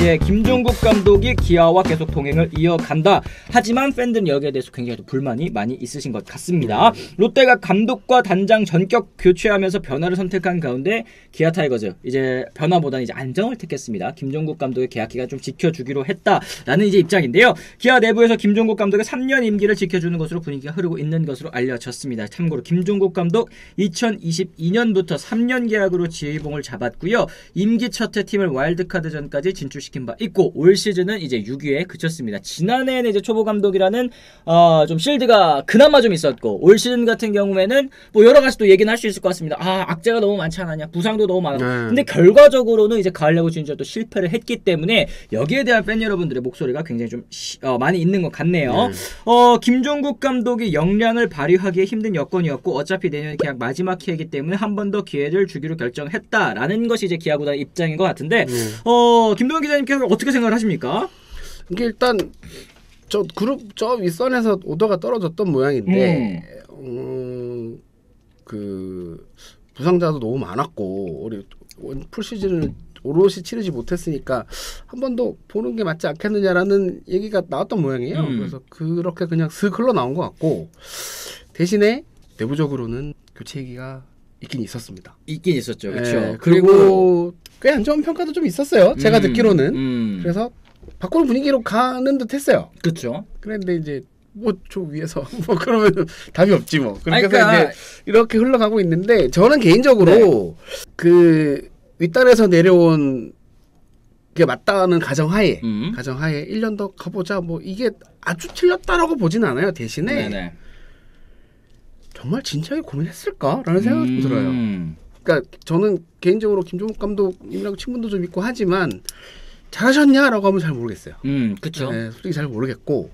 예, 김종국 감독이 기아와 계속 동행을 이어간다. 하지만 팬들은 여기에 대해서 굉장히 또 불만이 많이 있으신 것 같습니다. 롯데가 감독과 단장 전격 교체하면서 변화를 선택한 가운데 기아 타이거즈 이제 변화보다는 이제 안정을 택했습니다. 김종국 감독의 계약 기간 좀 지켜주기로 했다라는 이제 입장인데요. 기아 내부에서 김종국 감독의 3년 임기를 지켜주는 것으로 분위기가 흐르고 있는 것으로 알려졌습니다. 참고로 김종국 감독 2022년부터 3년 계약으로 지휘봉을 잡았고요. 임기 첫 해 팀을 와일드카드전까지 진출시킨 바 있고 올 시즌은 이제 6위에 그쳤습니다. 지난해에는 이제 초보 감독이라는 좀 실드가 그나마 좀 있었고 올 시즌 같은 경우에는 뭐 여러 가지 또 얘기는 할 수 있을 것 같습니다. 악재가 너무 많지 않았냐, 부상도 너무 많았고. 근데 결과적으로는 이제 가을 야구 진짜 또 실패를 했기 때문에 여기에 대한 팬 여러분들의 목소리가 굉장히 좀 많이 있는 것 같네요. 김종국 감독이 역량을 발휘하기에 힘든 여건이었고 어차피 내년 계약 마지막 해이기 때문에 한 번 더 기회를 주기로 결정했다라는 것이 이제 기아 구단의 입장인 것 같은데 김동현 기자님께서 어떻게 생각을 하십니까? 이게 일단 저 그룹 저 윗선에서 오더가 떨어졌던 모양인데 그 부상자도 너무 많았고 우리 풀 시즌을 오롯이 치르지 못했으니까 한 번 더 보는 게 맞지 않겠느냐라는 얘기가 나왔던 모양이에요. 그래서 그렇게 그냥 슥 흘러나온 것 같고 대신에 내부적으로는 교체 얘기가 있긴 있었습니다. 있긴 있었죠. 그렇죠. 네, 그리고 꽤 안 좋은 평가도 좀 있었어요. 제가 듣기로는. 그래서 바꾸는 분위기로 가는 듯 했어요. 그렇죠. 그런데 이제 뭐 저 위에서 뭐 그러면 답이 없지 뭐. 그래서 이제 이렇게 흘러가고 있는데 저는 개인적으로 그 윗단에서 내려온 게 맞다는 가정하에 1년 더 가보자 뭐 이게 아주 틀렸다라고 보진 않아요. 대신에 정말 진지하게 고민했을까라는 생각이 좀 들어요. 그러니까 저는 개인적으로 김종국 감독님이라고 친분도 좀 있고 하지만 잘하셨냐라고 하면 잘 모르겠어요. 그렇죠. 네, 솔직히 잘 모르겠고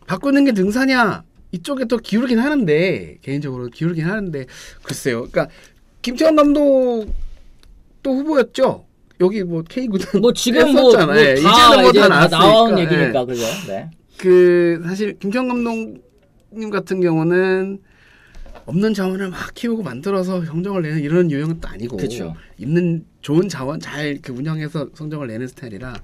바꾸는 게 능사냐 이쪽에 또 기울긴 하는데 개인적으로 기울긴 하는데 글쎄요. 그러니까 김태형 감독 또 후보였죠. 여기 뭐 K 구단 뭐 지금 했었잖아요. 이제는 뭐 다 나온 얘기니까 그죠. 네. 그 사실 김태형 감독님 같은 경우는 없는 자원을 막 키우고 만들어서 성적을 내는 이런 유형은 또 아니고 그쵸. 있는 좋은 자원 잘 이렇게 운영해서 성적을 내는 스타일이라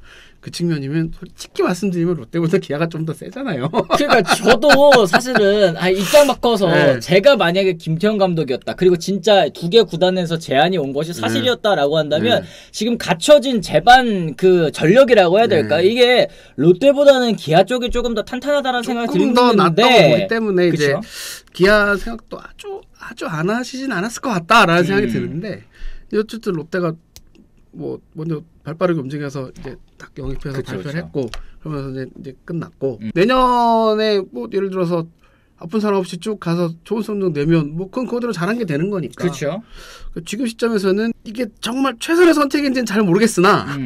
그 측면이면 솔직히 말씀드리면 롯데보다 기아가 좀 더 세잖아요. 그러니까 저도 사실은 입장 바꿔서 제가 만약에 김태형 감독이었다. 그리고 진짜 두 개 구단에서 제안이 온 것이 사실이었다라고 한다면 지금 갖춰진 제반 그 전력이라고 해야 될까? 이게 롯데보다는 기아 쪽이 조금 더 탄탄하다는 생각이 드는데 조금 더 낫다고 보기 때문에 그쵸? 이제 기아 생각도 아주 안 하시진 않았을 것 같다라는 생각이 드는데 어쨌든 롯데가 뭐 먼저 발빠르게 움직여서 이제 딱 영입해서 발표를 했고 그러면서 이제 끝났고 내년에 뭐 예를 들어서 아픈 사람 없이 쭉 가서 좋은 성적 내면 뭐 그건 그대로 잘한 게 되는 거니까. 그렇죠. 지금 시점에서는 이게 정말 최선의 선택인지는 잘 모르겠으나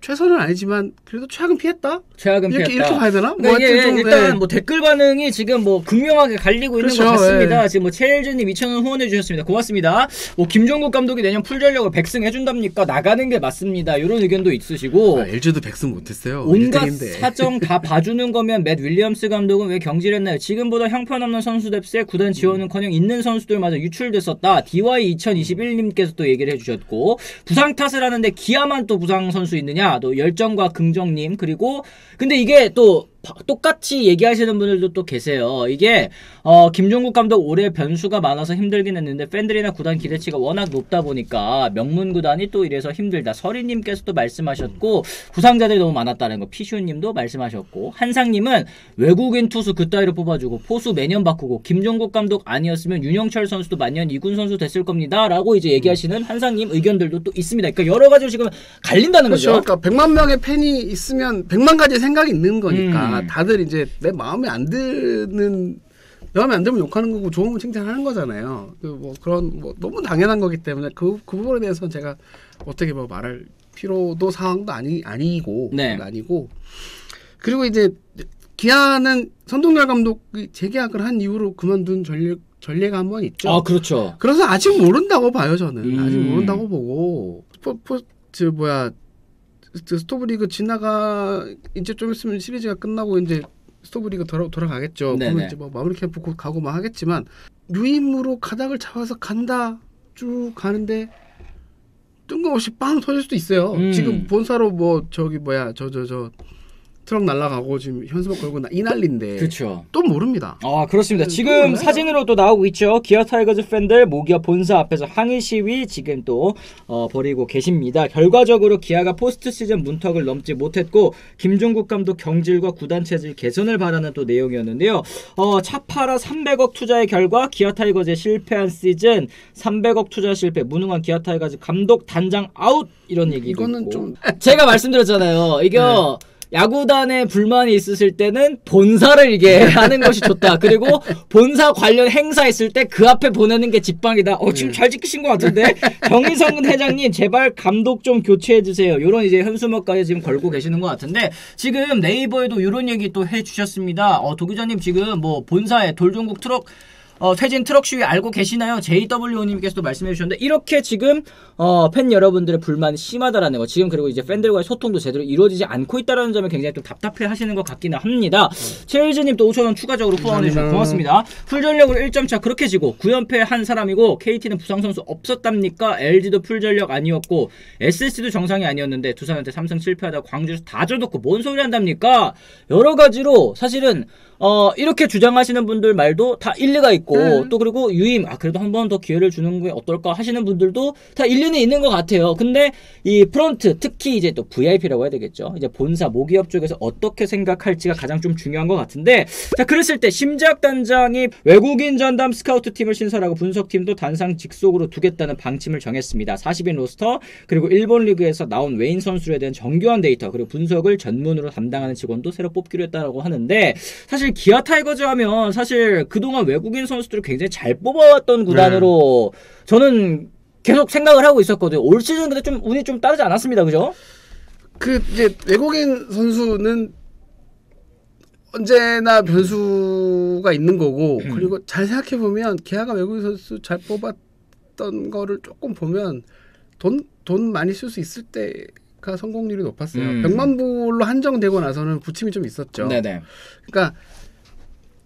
최선은 아니지만 그래도 최악은 피했다. 이렇게 봐야 되나? 뭐 일단 뭐 댓글 반응이 지금 뭐 극명하게 갈리고 있는 것 같습니다. 지금 뭐 최일준님 2,000원 후원해 주셨습니다. 고맙습니다. 뭐 김종국 감독이 내년 풀 전력을 100승 해준답니까? 나가는 게 맞습니다. 이런 의견도 있으시고. LG도 100승 못했어요. 온갖 1등인데. 사정 다 봐주는 거면 맷 윌리엄스 감독은 왜 경질했나요? 지금보다 형편없는 선수 뎁스에 구단 지원은커녕 있는 선수들마저 유출됐었다. DY 2021님께서 또 얘기를 해주셨고 부상 탓을 하는데 기아만 또 부상 선수 있느냐? 또 열정과 긍정님 그리고 근데 이게 또 똑같이 얘기하시는 분들도 또 계세요. 이게 김종국 감독 올해 변수가 많아서 힘들긴 했는데 팬들이나 구단 기대치가 워낙 높다 보니까 명문 구단이 또 이래서 힘들다. 서리님께서도 말씀하셨고 부상자들이 너무 많았다는 거 피슈님도 말씀하셨고 한상님은 외국인 투수 그따위로 뽑아주고 포수 매년 바꾸고 김종국 감독 아니었으면 윤영철 선수도 만년 2군 선수 됐을 겁니다. 라고 이제 얘기하시는 한상님 의견들도 또 있습니다. 그러니까 여러 가지로 지금 갈린다는 거죠. 그러니까 100만 명의 팬이 있으면 100만 가지 생각이 있는 거니까 다들 이제 내 마음에 안 들면 욕하는 거고 좋으면 칭찬하는 거잖아요. 뭐 그런 뭐 너무 당연한 거기 때문에 그 부분에 대해서는 제가 어떻게 뭐 말할 필요도 상황도 아니고 그리고 이제 기아는 선동열 감독이 재계약을 한 이후로 그만둔 전례가 한 번 있죠. 아 그렇죠. 그래서 아직 모른다고 봐요 저는. 아직 모른다고 보고 스토브리그 지나가 이제 좀 있으면 시리즈가 끝나고 이제 스토브리그 돌아가겠죠. 그러면 이제 뭐 마무리 캠프 곧 가고 막 하겠지만 유임으로 가닥을 잡아서 간다 쭉 가는데 뜬금없이 빵 터질 수도 있어요. 지금 본사로 뭐 저기 뭐야 저 트럭 날라가고 지금 현수막 걸고 이 난리인데 그렇죠. 또 모릅니다. 아 그렇습니다. 지금 사진으로 또 나오고 있죠. 기아 타이거즈 팬들 모기업 본사 앞에서 항의 시위 지금 또 벌이고 계십니다. 결과적으로 기아가 포스트 시즌 문턱을 넘지 못했고 김종국 감독 경질과 구단 체질 개선을 바라는 또 내용이었는데요. 차파라 300억 투자의 결과 기아 타이거즈의 실패한 시즌 300억 투자 실패 무능한 기아 타이거즈 감독 단장 아웃 이런 얘기도 이거는 있고. 좀 제가 말씀드렸잖아요. 이거 야구단에 불만이 있으실 때는 본사를 이게 하는 것이 좋다. 그리고 본사 관련 행사 있을 때 그 앞에 보내는 게 직방이다. 지금 잘 지키신 것 같은데 정의성근 회장님 제발 감독 좀 교체해 주세요. 이런 이제 현수막까지 지금 걸고 계시는 것 같은데 지금 네이버에도 이런 얘기 또 해주셨습니다. 도 기자님 지금 뭐 본사에 돌종국 트럭 퇴진 트럭 시위 알고 계시나요? JW님께서도 말씀해 주셨는데 이렇게 지금 팬 여러분들의 불만이 심하다라는 거 지금 그리고 이제 팬들과의 소통도 제대로 이루어지지 않고 있다라는 점에 굉장히 좀 답답해 하시는 것 같기는 합니다. 최일진님 또 5,000원 추가적으로 후원해 주셔서 고맙습니다. 풀전력으로 1점 차 그렇게 지고 9연패 한 사람이고 KT는 부상 선수 없었답니까? LG도 풀전력 아니었고 SS도 정상이 아니었는데 두산한테 3승 7패하다 광주에서 다 져놓고 뭔 소리 한답니까? 여러 가지로 사실은 이렇게 주장하시는 분들 말도 다 일리가 있고 또 그리고 유임 그래도 한 번 더 기회를 주는 게 어떨까 하시는 분들도 다 일리는 있는 것 같아요. 근데 이 프런트 특히 이제 또 VIP라고 해야 되겠죠. 이제 본사 모기업 쪽에서 어떻게 생각할지가 가장 좀 중요한 것 같은데 자 그랬을 때 심재학 단장이 외국인 전담 스카우트 팀을 신설하고 분석팀도 단상 직속으로 두겠다는 방침을 정했습니다. 40인 로스터 그리고 일본 리그에서 나온 외인 선수에 대한 정교한 데이터 그리고 분석을 전문으로 담당하는 직원도 새로 뽑기로 했다고 하는데 사실 기아 타이거즈 하면 사실 그동안 외국인 선수들을 굉장히 잘 뽑아왔던 구단으로 저는 계속 생각을 하고 있었거든요. 올 시즌 근데 좀 운이 좀 따르지 않았습니다. 그죠? 그 이제 외국인 선수는 언제나 변수가 있는 거고 그리고 잘 생각해 보면 기아가 외국인 선수 잘 뽑았던 거를 조금 보면 돈 많이 쓸 수 있을 때가 성공률이 높았어요. 100만 불로 한정되고 나서는 부침이 좀 있었죠. 네네. 그러니까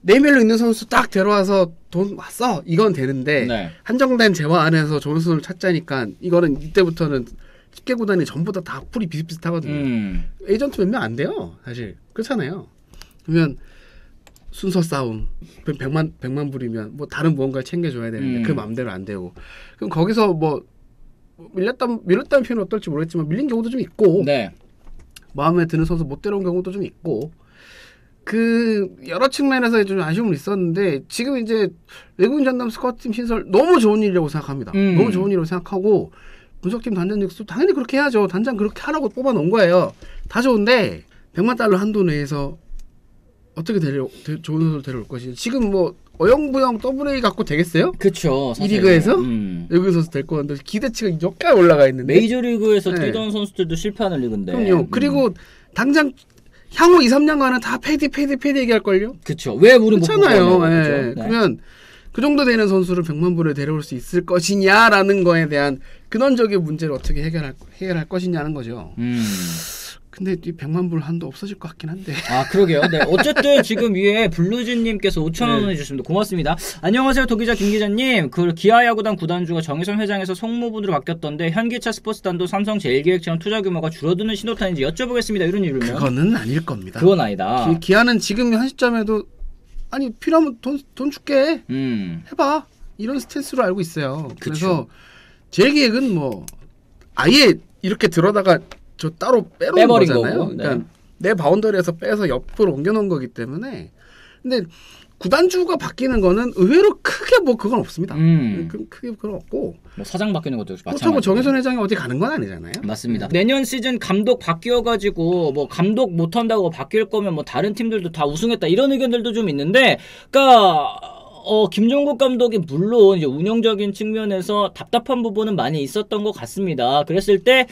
네임밸류 있는 선수 딱 데려와서 돈 왔어 이건 되는데 네. 한정된 재화 안에서 좋은 선수를 찾자니까 이거는 이때부터는 10개 구단이 전부 다 풀이 비슷비슷하거든요. 에이전트 몇 명 안 돼요 사실. 그렇잖아요. 그러면 순서 싸움 100만 불이면 뭐 다른 무언가를 챙겨줘야 되는데 그 마음대로 안 되고 그럼 거기서 뭐 밀렸다는 표현은 어떨지 모르겠지만 밀린 경우도 좀 있고 네. 마음에 드는 선수 못 데려온 경우도 좀 있고 그 여러 측면에서 좀 아쉬움은 있었는데 지금 이제 외국인 전담 스카우트팀 신설 너무 좋은 일이라고 생각합니다. 너무 좋은 일이라고 생각하고 분석팀 단장 역수 당연히 그렇게 해야죠. 단장 그렇게 하라고 뽑아놓은 거예요. 다 좋은데 100만 달러 한도 내에서 어떻게 좋은 선수를 데려올 것이지. 지금 뭐 어영부영 AA 갖고 되겠어요? 그렇죠. 이 리그에서 외국인 선수 될 거는데 기대치가 역까지 올라가 있는데 메이저리그에서 뛰던 선수들도 실패하는 리그인데. 그럼요. 그리고 당장 향후 2, 3년간은 다 패디 얘기할걸요? 그쵸. 왜 우리 못 그렇잖아요. 뽑았냐고. 예. 네. 그러면 그 정도 되는 선수를 100만 불에 데려올 수 있을 것이냐라는 거에 대한 근원적인 문제를 어떻게 해결할 것이냐는 거죠. 근데 이 100만 불 한도 없어질 것 같긴 한데. 그러게요. 네. 어쨌든 지금 위에 블루진님께서 5,000원 해주셨습니다. 고맙습니다. 안녕하세요. 도기자 김기자님. 그 기아야구단 구단주가 정혜성 회장에서 송무분으로 바뀌었던데 현기차 스포츠단도 삼성 제일기획처럼 투자 규모가 줄어드는 신호탄인지 여쭤보겠습니다. 이런 이유면 그거는 아닐 겁니다. 그건 아니다. 기아는 지금 현 시점에도 아니 필요하면 돈 줄게. 해봐. 이런 스탠스로 알고 있어요. 그래서 제 계획은 뭐 아예 이렇게 들어다가 저 따로 빼놓은 거잖아요. 거고. 그러니까 네. 내 바운더리에서 빼서 옆으로 옮겨놓은 거기 때문에. 근데 구단주가 바뀌는 거는 의외로 크게 뭐 그건 없습니다. 크게 그건 없고. 뭐 사장 바뀌는 것도 마찬가지고. 그렇다고 정혜선 회장이 어디 가는 건 아니잖아요. 맞습니다. 내년 시즌 감독 바뀌어가지고 뭐 감독 못한다고 바뀔 거면 뭐 다른 팀들도 다 우승했다 이런 의견들도 좀 있는데, 그러니까. 김종국 감독이 물론 이제 운영적인 측면에서 답답한 부분은 많이 있었던 것 같습니다. 그랬을 때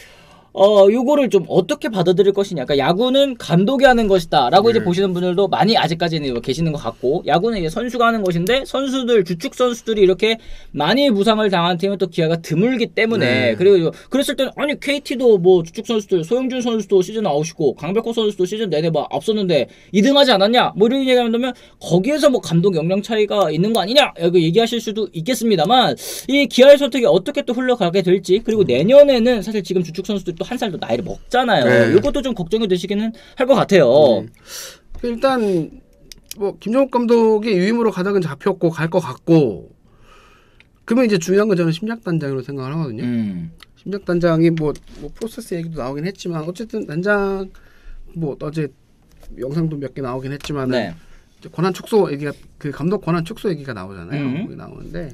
요거를 좀 어떻게 받아들일 것이냐. 그러니까 야구는 감독이 하는 것이다라고 이제 보시는 분들도 많이 아직까지는 계시는 것 같고, 야구는 이제 선수가 하는 것인데 선수들 주축 선수들이 이렇게 많이 부상을 당한 팀은 또 기회가 드물기 때문에 그리고 그랬을 때는 아니 KT도 뭐 주축 선수들 소영준 선수도 시즌 아웃이고 강백호 선수도 시즌 내내 막 앞섰는데 2등하지 않았냐? 뭐 이런 얘기하면 거기에서 뭐 감독 역량 차이가 있는 거 아니냐? 여기 얘기하실 수도 있겠습니다만 이 기아의 선택이 어떻게 또 흘러가게 될지, 그리고 내년에는 사실 지금 주축 선수들 또 한 살 더 나이를 먹잖아요. 이것도 좀 걱정이 되시기는 할 것 같아요. 일단 뭐 김종욱 감독이 유임으로 가닥은 잡혔고 갈 것 같고, 그러면 이제 중요한 건 저는 심작 단장으로 생각을 하거든요. 심작 단장이 뭐 프로세스 얘기도 나오긴 했지만 어쨌든 단장 뭐 어제 영상도 몇 개 나오긴 했지만 권한 축소 얘기가, 그 감독 권한 축소 얘기가 나오잖아요. 거기 나오는데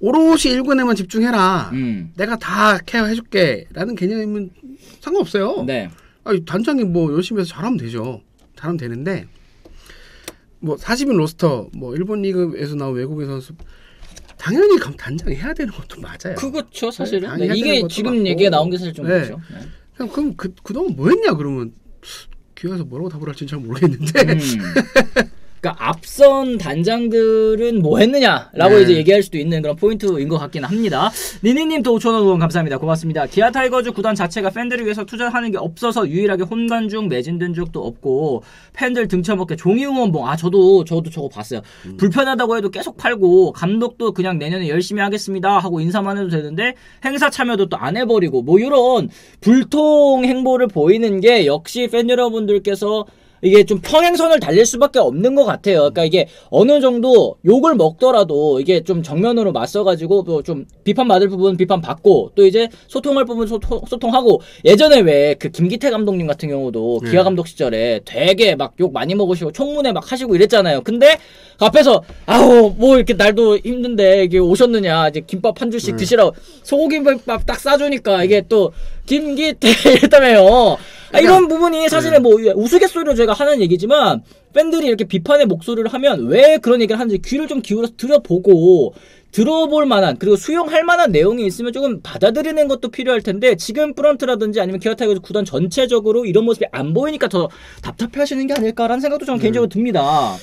오롯이 1군에만 집중해라. 내가 다 케어해줄게 라는 개념은 상관없어요. 아니, 단장이 뭐 열심히 해서 잘하면 되죠. 잘하면 되는데 뭐 40인 로스터, 뭐 일본 리그에서 나온 외국인 선수 당연히 단장이 해야 되는 것도 맞아요. 그렇죠, 사실은. 이게 지금 맞고. 얘기가 나온 게 사실 좀 그렇죠. 그럼 그동안 뭐 했냐 그러면 기아에서 뭐라고 답을 할지는 잘 모르겠는데 그러니까 앞선 단장들은 뭐 했느냐라고 이제 얘기할 수도 있는 그런 포인트인 것 같긴 합니다. 니니님 또 5,000원 후원 감사합니다. 고맙습니다. 기아 타이거즈 구단 자체가 팬들을 위해서 투자하는 게 없어서 유일하게 혼관중 매진된 적도 없고 팬들 등쳐먹게 종이 응원봉, 저도 저거 봤어요. 불편하다고 해도 계속 팔고 감독도 그냥 내년에 열심히 하겠습니다 하고 인사만 해도 되는데 행사 참여도 또 안 해버리고 뭐 이런 불통 행보를 보이는 게 역시 팬 여러분들께서 이게 좀 평행선을 달릴 수밖에 없는 것 같아요. 그러니까 이게 어느 정도 욕을 먹더라도 이게 좀 정면으로 맞서가지고 또 좀 비판받을 부분 비판받고 또 이제 소통할 부분 소통하고, 예전에 왜 그 김기태 감독님 같은 경우도 기아 감독 시절에 되게 막 욕 많이 먹으시고 청문회 막 하시고 이랬잖아요. 근데 앞에서 아우 뭐 이렇게 날도 힘든데 이게 오셨느냐, 이제 김밥 한 줄씩 드시라고 소고기밥 딱 싸주니까 이게 또 김기태 이랬다며요. 이런 부분이 사실은 뭐 우스갯소리로 제가 하는 얘기지만 팬들이 이렇게 비판의 목소리를 하면 왜 그런 얘기를 하는지 귀를 좀 기울여서 들어보고 들어볼 만한, 그리고 수용할 만한 내용이 있으면 조금 받아들이는 것도 필요할 텐데 지금 프런트라든지 아니면 기아 타이거즈 구단 전체적으로 이런 모습이 안 보이니까 더 답답해 하시는 게 아닐까라는 생각도 저는 개인적으로 듭니다.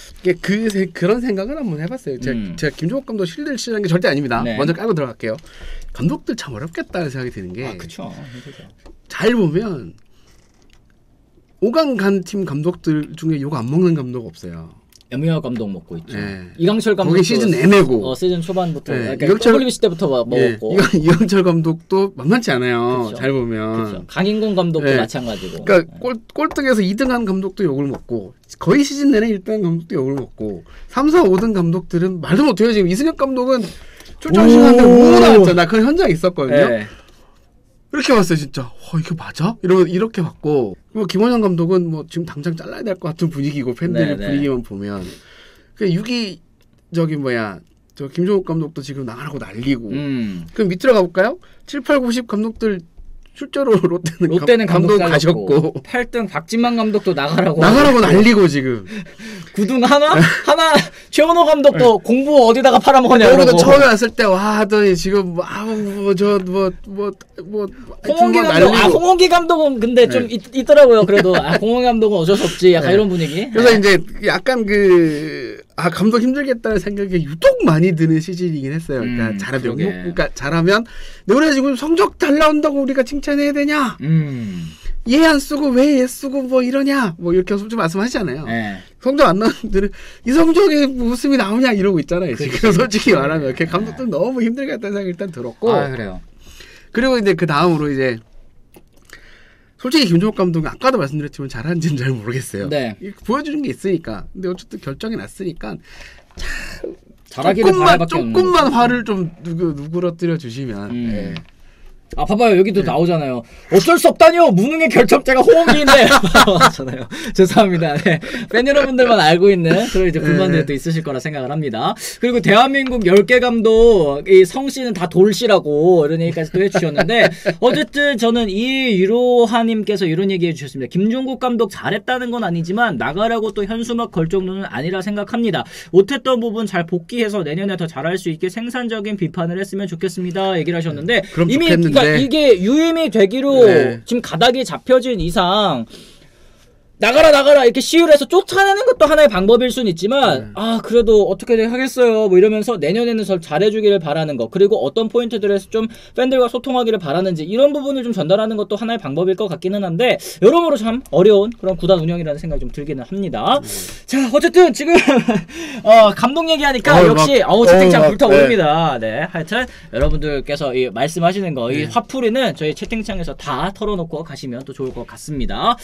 그런 생각을 한번 해봤어요. 제가 김종욱 감독 실드를 치는 게 절대 아닙니다. 먼저 깔고 들어갈게요. 감독들 참 어렵겠다는 생각이 드는 게, 그쵸. 잘 보면 5강 간 팀 감독들 중에 욕 안 먹는 감독 없어요. 염희엽 감독 먹고 있죠. 이강철 감독 거기 시즌 내내고 시즌 초반부터 WBC 때부터 먹었고 이강철 감독도 만만치 않아요. 그쵸. 잘 보면 그쵸. 강인곤 감독도 마찬가지고. 그러니까 꼴등에서 2등한 감독도 욕을 먹고 거의 시즌 내내 1등한 감독도 욕을 먹고 3, 4, 5등 감독들은 말도 못해요. 지금 이승엽 감독은 출전 시간에 우 나왔잖아. 나 그 현장 있었거든요. 이렇게 봤어요, 진짜. 이게 맞아? 이렇게 봤고. 김원현 감독은 뭐 지금 당장 잘라야 될 것 같은 분위기고, 팬들 분위기만 보면. 저 김종욱 감독도 지금 나가라고 난리고. 그럼 밑으로 가볼까요? 7, 8, 9, 10 감독들 실제로 롯데는 감독 가셨고 8등 박진만 감독도 나가라고 난리고 지금 9등 하나 최원호 감독도 공부 어디다가 팔아먹었냐고. 그러고 처음에 왔을 때 하더니 지금 홍원기 감독은 근데 좀 있더라고요. 그래도 홍원기 감독은 어쩔 수 없지 약간 이런 분위기. 그래서 이제 약간 감독 힘들겠다는 생각이 유독 많이 드는 시즌이긴 했어요. 그러니까 잘하면 우리가 지금 성적 잘 나온다고 우리가 칭찬해야 되냐? 얘 안 쓰고 왜 얘 쓰고 뭐 이러냐? 뭐 이렇게 솔직히 말씀하시잖아요. 성적 안 나오는 분들은 이 성적에 웃음이 나오냐 이러고 있잖아요. 지금 솔직히 말하면 감독들 너무 힘들겠다는 생각이 일단 들었고. 그래요. 그리고 이제 그 다음으로 이제 솔직히 김종욱 감독은 아까도 말씀드렸지만 잘하는지는 잘 모르겠어요. 보여주는 게 있으니까. 근데 어쨌든 결정이 났으니까 조금만 화를 좀 누그러뜨려 주시면. 봐봐요. 여기도 나오잖아요. 어쩔 수 없다니요. 무능의 결정자가 호흡기인데. 맞잖아요. 죄송합니다. 팬 여러분들만 알고 있는 그런 이제 불만들이 또 있으실 거라 생각을 합니다. 그리고 대한민국 10개 감독 이 성씨는 다 돌씨라고 이런 얘기까지 또 해주셨는데 어쨌든 저는 이유로하님께서 이런 얘기해 주셨습니다. 김종국 감독 잘했다는 건 아니지만 나가라고 또 현수막 걸 정도는 아니라 생각합니다. 못했던 부분 잘 복귀해서 내년에 더 잘할 수 있게 생산적인 비판을 했으면 좋겠습니다. 얘기를 하셨는데 그럼 이미 좋겠는데. 그러니까 이게 유임이 되기로 네. 지금 가닥이 잡혀진 이상 나가라 이렇게 시위를 해서 쫓아내는 것도 하나의 방법일 수는 있지만 아 그래도 어떻게 하겠어요 뭐 이러면서 내년에는 절 잘해주기를 바라는 거 그리고 어떤 포인트들에서 좀 팬들과 소통하기를 바라는지 이런 부분을 좀 전달하는 것도 하나의 방법일 것 같기는 한데 여러모로 참 어려운 그런 구단 운영이라는 생각이 좀 들기는 합니다. 자 어쨌든 지금 감독 얘기하니까 역시 채팅창 불타오릅니다. 네 하여튼 여러분들께서 이 말씀하시는 거 이 화풀이는 저희 채팅창에서 다 털어놓고 가시면 또 좋을 것 같습니다.